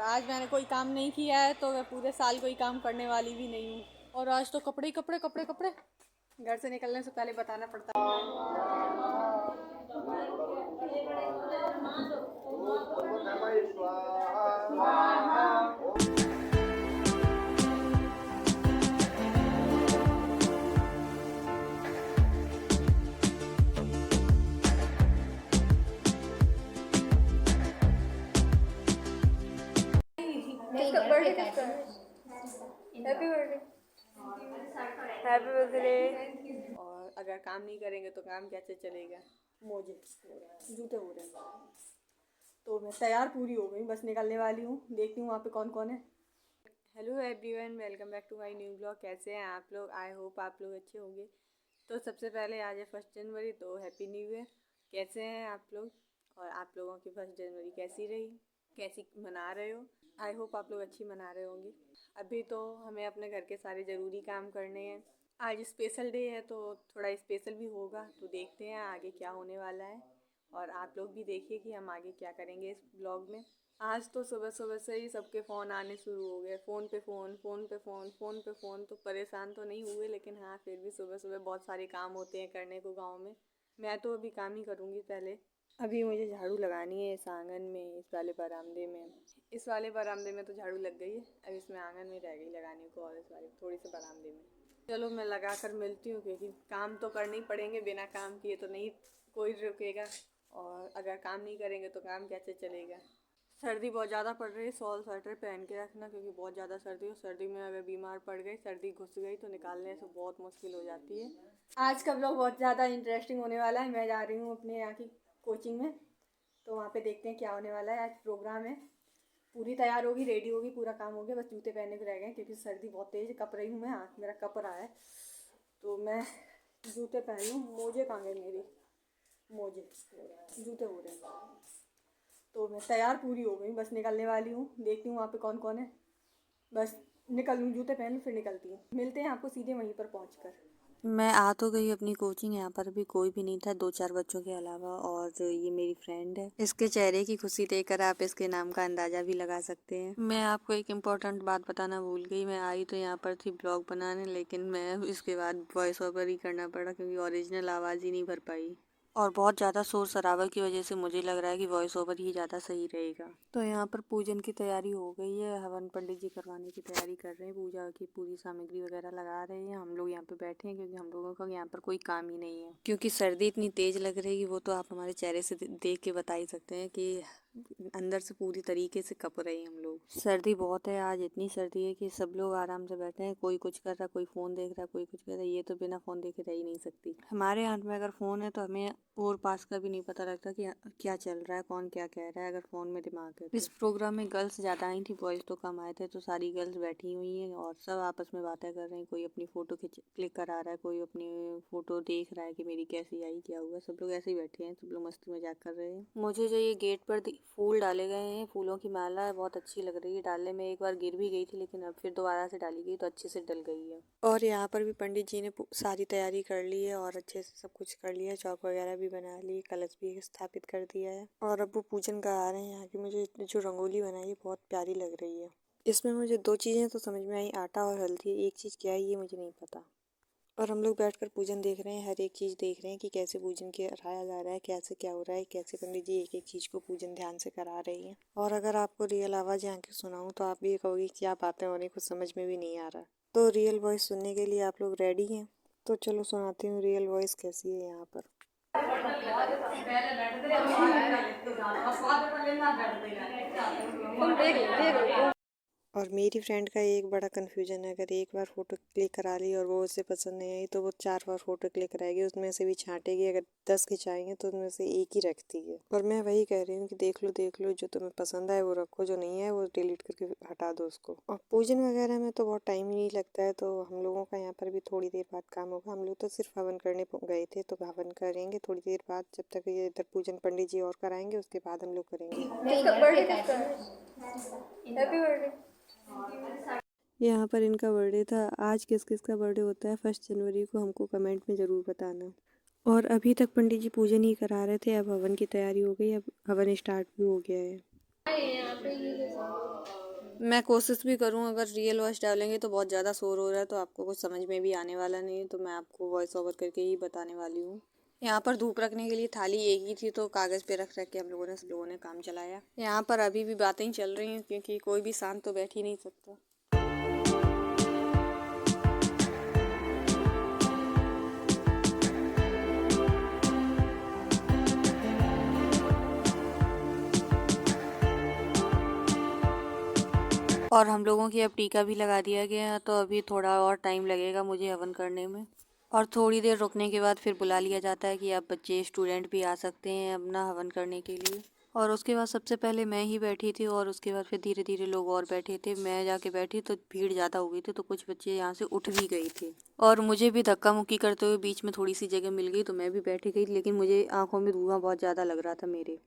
आज मैंने कोई काम नहीं किया है तो मैं पूरे साल कोई काम करने वाली भी नहीं हूँ। और आज तो कपड़े ही कपड़े कपड़े कपड़े, घर से निकलने से पहले बताना पड़ता है। बर्थडे किसका है? Happy birthday. Happy birthday. और अगर काम नहीं करेंगे तो काम कैसे चलेगा? मोजे जूते हो रहे हैं। तो मैं तैयार पूरी हो गई, बस निकलने वाली हूँ। देखती हूँ वहाँ पे कौन कौन है। Hello everyone, welcome back to my new blog. कैसे हैं आप लोग? आई होप आप लोग अच्छे होंगे। तो सबसे पहले आज है 1 जनवरी, तो हैप्पी न्यू ईयर। कैसे हैं आप लोग? और आप लोगों की 1 जनवरी कैसी रही, कैसी मना रहे हो? आई होप आप लोग अच्छी मना रहे होंगे। अभी तो हमें अपने घर के सारे ज़रूरी काम करने हैं। आज स्पेशल डे है तो थोड़ा स्पेशल भी होगा, तो देखते हैं आगे क्या होने वाला है। और आप लोग भी देखिए कि हम आगे क्या करेंगे इस ब्लॉग में। आज तो सुबह सुबह से ही सबके फ़ोन आने शुरू हो गए। फ़ोन पे फ़ोन, फ़ोन पे फ़ोन, फ़ोन पे फ़ोन। तो परेशान तो नहीं हुए, लेकिन हाँ फिर भी सुबह सुबह बहुत सारे काम होते हैं करने को गांव में। मैं तो अभी काम ही करूँगी पहले। अभी मुझे झाड़ू लगानी है इस आंगन में, इस वाले बरामदे में। इस वाले बरामदे में तो झाड़ू लग गई है, अब इसमें आंगन में रह गई लगाने को, और इस वाले थोड़ी सी बरामदे में। चलो मैं लगा कर मिलती हूँ, क्योंकि काम तो करने ही पड़ेंगे, बिना काम किए तो नहीं कोई रुकेगा। और अगर काम नहीं करेंगे तो काम कैसे चलेगा? सर्दी बहुत ज़्यादा पड़ रही है, शॉल स्वेटर पहन के रखना, क्योंकि बहुत ज़्यादा सर्दी हो। सर्दी में अगर बीमार पड़ गई, सर्दी घुस गई तो निकालने से बहुत मुश्किल हो जाती है। आज का ब्लॉग बहुत ज़्यादा इंटरेस्टिंग होने वाला है। मैं जा रही हूँ अपने यहाँ की कोचिंग में, तो वहाँ पे देखते हैं क्या होने वाला है। आज प्रोग्राम है, पूरी तैयार होगी, रेडी होगी, पूरा काम हो गया, बस जूते पहनने को रह गए, क्योंकि सर्दी बहुत तेज़ कप रही हूँ मैं। हाथ मेरा कप रहा है, तो मैं जूते पहन लूँ। मोजे कहाँ गए मेरी? मोजे जूते हो रहे हैं। तो मैं तैयार पूरी हो गई, बस निकलने वाली हूँ। देखती हूँ वहाँ पे कौन कौन है, बस निकल लूँ, जूते पहन लूँ, फिर निकलती हूँ। मिलते हैं आपको सीधे वहीं पर पहुँच। मैं आ तो गई अपनी कोचिंग। यहाँ पर भी कोई भी नहीं था, 2-4 बच्चों के अलावा। और ये मेरी फ्रेंड है। इसके चेहरे की खुशी देखकर आप इसके नाम का अंदाजा भी लगा सकते हैं। मैं आपको एक इम्पोर्टेंट बात बताना भूल गई। मैं आई तो यहाँ पर थी ब्लॉग बनाने, लेकिन मैं इसके बाद वॉइस ओवर ही करना पड़ा, क्योंकि ओरिजिनल आवाज़ ही नहीं भर पाई। और बहुत ज़्यादा शोर शराबा की वजह से मुझे लग रहा है कि वॉइस ओवर ही ज़्यादा सही रहेगा। तो यहाँ पर पूजन की तैयारी हो गई है। हवन पंडित जी करवाने की तैयारी कर रहे हैं, पूजा की पूरी सामग्री वगैरह लगा रहे हैं। हम लोग यहाँ पे बैठे हैं, क्योंकि हम लोगों का यहाँ पर कोई काम ही नहीं है। क्योंकि सर्दी इतनी तेज़ लग रही है, वो तो आप हमारे चेहरे से देख के बता ही सकते हैं कि अंदर से पूरी तरीके से कप रहे हैं हम लोग। सर्दी बहुत है आज, इतनी सर्दी है कि सब लोग आराम से बैठे हैं। कोई कुछ कर रहा, कोई फ़ोन देख रहा, कोई कुछ कर रहा है। ये तो बिना फ़ोन देखे रह ही नहीं सकती। हमारे हाथ में अगर फ़ोन है तो हमें और पास का भी नहीं पता लगता कि क्या चल रहा है, कौन क्या कह रहा है, अगर फ़ोन में दिमाग है। इस प्रोग्राम में गर्ल्स ज़्यादा आई थी, बॉयज़ तो कम आए थे। तो सारी गर्ल्स बैठी हुई हैं और सब आपस में बातें कर रहे हैं। कोई अपनी फ़ोटो क्लिक करा रहा है, कोई अपनी फ़ोटो देख रहा है कि मेरी कैसी आई, क्या हुआ। सब लोग ऐसे ही बैठे हैं, सब लोग मस्ती मजाक कर रहे हैं। मुझे जो ये गेट पर फूल डाले गए हैं, फूलों की माला बहुत अच्छी लग रही है डालने में। एक बार गिर भी गई थी, लेकिन अब फिर दोबारा से डाली गई तो अच्छे से डल गई है। और यहाँ पर भी पंडित जी ने सारी तैयारी कर ली है और अच्छे से सब कुछ कर लिया है। चौक वगैरह भी बना ली, कलश भी स्थापित कर दिया है। और अब वो पूजन करा रहे हैं। यहाँ की मुझे जो रंगोली बनाई है बहुत प्यारी लग रही है। इसमें मुझे 2 चीज़ें तो समझ में आई, आटा और हल्दी। एक चीज़ क्या है ये मुझे नहीं पता। और हम लोग बैठकर पूजन देख रहे हैं, हर एक चीज़ देख रहे हैं कि कैसे पूजन कराया जा रहा है, कैसे क्या हो रहा है, कैसे पंडित जी एक एक चीज़ को पूजन ध्यान से करा रही हैं। और अगर आपको रियल आवाज़ यहाँ की सुनाऊँ तो आप भी ये कहोगे क्या बातें हो रही, कुछ समझ में भी नहीं आ रहा। तो रियल वॉइस सुनने के लिए आप लोग रेडी हैं? तो चलो सुनाती हूँ रियल वॉइस कैसी है यहाँ पर। और मेरी फ्रेंड का एक बड़ा कन्फ्यूजन है, अगर एक बार फ़ोटो क्लिक करा ली और वो उसे पसंद नहीं आई तो वो 4 बार फ़ोटो क्लिक कराएगी, उसमें से भी छांटेगी। अगर 10 खिंचाएंगे तो उनमें से एक ही रखती है। और मैं वही कह रही हूँ कि देख लो, जो तुम्हें पसंद आए वो रखो, जो नहीं है वो डिलीट करके हटा दो उसको। और पूजन वगैरह में तो बहुत टाइम ही नहीं लगता है, तो हम लोगों का यहाँ पर भी थोड़ी देर बाद काम होगा। हम लोग तो सिर्फ हवन करने गए थे, तो हवन करेंगे थोड़ी देर बाद। जब तक ये इधर पूजन पंडित जी और कराएंगे, उसके बाद हम लोग करेंगे। बर्थडे किसका है? Happy birthday. यहाँ पर इनका बर्थडे था। आज किस किस का बर्थडे होता है 1 जनवरी को, हमको कमेंट में ज़रूर बताना। और अभी तक पंडित जी पूजन ही करा रहे थे, अब हवन की तैयारी हो गई, अब हवन स्टार्ट भी हो गया है। मैं कोशिश भी करूँ, अगर रियल वॉइस डालेंगे तो बहुत ज़्यादा शोर हो रहा है तो आपको कुछ समझ में भी आने वाला नहीं है, तो मैं आपको वॉइस ओवर करके ही बताने वाली हूँ। यहाँ पर धूप रखने के लिए थाली एक ही थी तो कागज़ पे रख रख के हम लोगों ने सब लोगों ने काम चलाया। यहाँ पर अभी भी बातें चल रही हैं क्योंकि कोई भी शांत तो बैठ ही नहीं सकता। और हम लोगों की अब टीका भी लगा दिया गया है, तो अभी थोड़ा और टाइम लगेगा मुझे हवन करने में। और थोड़ी देर रुकने के बाद फिर बुला लिया जाता है कि अब बच्चे स्टूडेंट भी आ सकते हैं अपना हवन करने के लिए। और उसके बाद सबसे पहले मैं ही बैठी थी और उसके बाद फिर धीरे धीरे लोग और बैठे थे। मैं जाके बैठी तो भीड़ ज़्यादा हो गई थी, तो कुछ बच्चे यहाँ से उठ भी गए थे और मुझे भी धक्का मुक्की करते हुए बीच में थोड़ी सी जगह मिल गई तो मैं भी बैठी गई, लेकिन मुझे आंखों में धुआं बहुत ज़्यादा लग रहा था मेरे।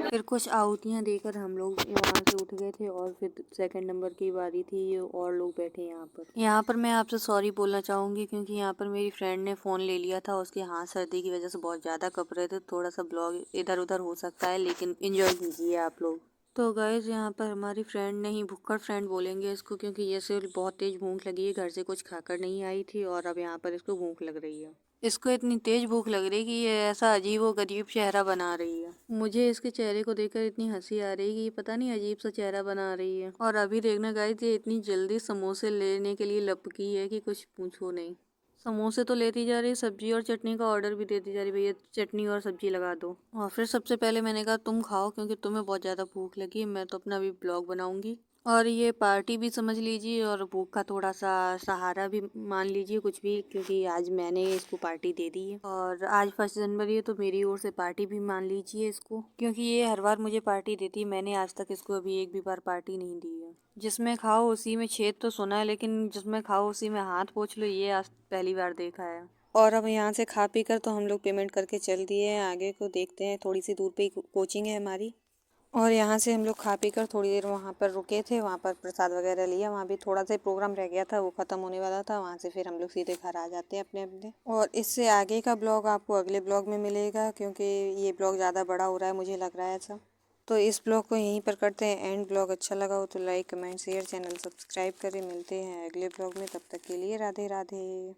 फिर कुछ आहुतियाँ देकर हम लोग वहाँ से उठ गए थे और फिर सेकंड नंबर की बारी थी और लोग बैठे यहाँ पर मैं आपसे सॉरी बोलना चाहूँगी क्योंकि यहाँ पर मेरी फ्रेंड ने फ़ोन ले लिया था, उसके हाथ सर्दी की वजह से बहुत ज़्यादा कँप रहे थे, थोड़ा सा ब्लॉग इधर उधर हो सकता है लेकिन इन्जॉय कीजिए आप लोग। तो गाइस यहाँ पर हमारी फ्रेंड नहीं, भुक्कड़ फ्रेंड बोलेंगे इसको क्योंकि ये से बहुत तेज़ भूख लगी है, घर से कुछ खाकर नहीं आई थी और अब यहाँ पर इसको भूख लग रही है। इसको इतनी तेज भूख लग रही है कि ये ऐसा अजीब व गरीब चेहरा बना रही है। मुझे इसके चेहरे को देखकर इतनी हंसी आ रही है कि ये पता नहीं अजीब सा चेहरा बना रही है। और अभी देखना गाइस, ये इतनी जल्दी समोसे लेने के लिए लपकी है कि कुछ पूछो नहीं। समोसे तो लेती जा रही, सब्जी और चटनी का ऑर्डर भी देती जा रही, भैया चटनी और सब्जी लगा दो। और फिर सबसे पहले मैंने कहा तुम खाओ क्योंकि तुम्हें बहुत ज़्यादा भूख लगी, मैं तो अपना भी ब्लॉग बनाऊंगी। और ये पार्टी भी समझ लीजिए और भूख का थोड़ा सा सहारा भी मान लीजिए, कुछ भी, क्योंकि आज मैंने इसको पार्टी दे दी है और आज 1 जनवरी है तो मेरी ओर से पार्टी भी मान लीजिए इसको, क्योंकि ये हर बार मुझे पार्टी देती है। मैंने आज तक इसको अभी एक भी बार पार्टी नहीं दी है। जिसमें खाओ उसी में छेद तो सुना है, लेकिन जिसमें खाओ उसी में हाथ पोंछ लो ये आज पहली बार देखा है। और अब यहाँ से खा पी कर तो हम लोग पेमेंट करके चल दिए हैं, आगे को देखते हैं। थोड़ी सी दूर पे ही कोचिंग है हमारी और यहाँ से हम लोग खा पी कर थोड़ी देर वहाँ पर रुके थे, वहाँ पर प्रसाद वगैरह लिया। वहाँ भी थोड़ा सा प्रोग्राम रह गया था, वो ख़त्म होने वाला था। वहाँ से फिर हम लोग सीधे घर आ जाते हैं अपने अपने। और इससे आगे का ब्लॉग आपको अगले ब्लॉग में मिलेगा क्योंकि ये ब्लॉग ज़्यादा बड़ा हो रहा है, मुझे लग रहा है ऐसा। तो इस ब्लॉग को यहीं पर करते हैं एंड। ब्लॉग अच्छा लगा हो तो like comment share, channel subscribe करें। मिलते हैं अगले ब्लॉग में, तब तक के लिए राधे राधे।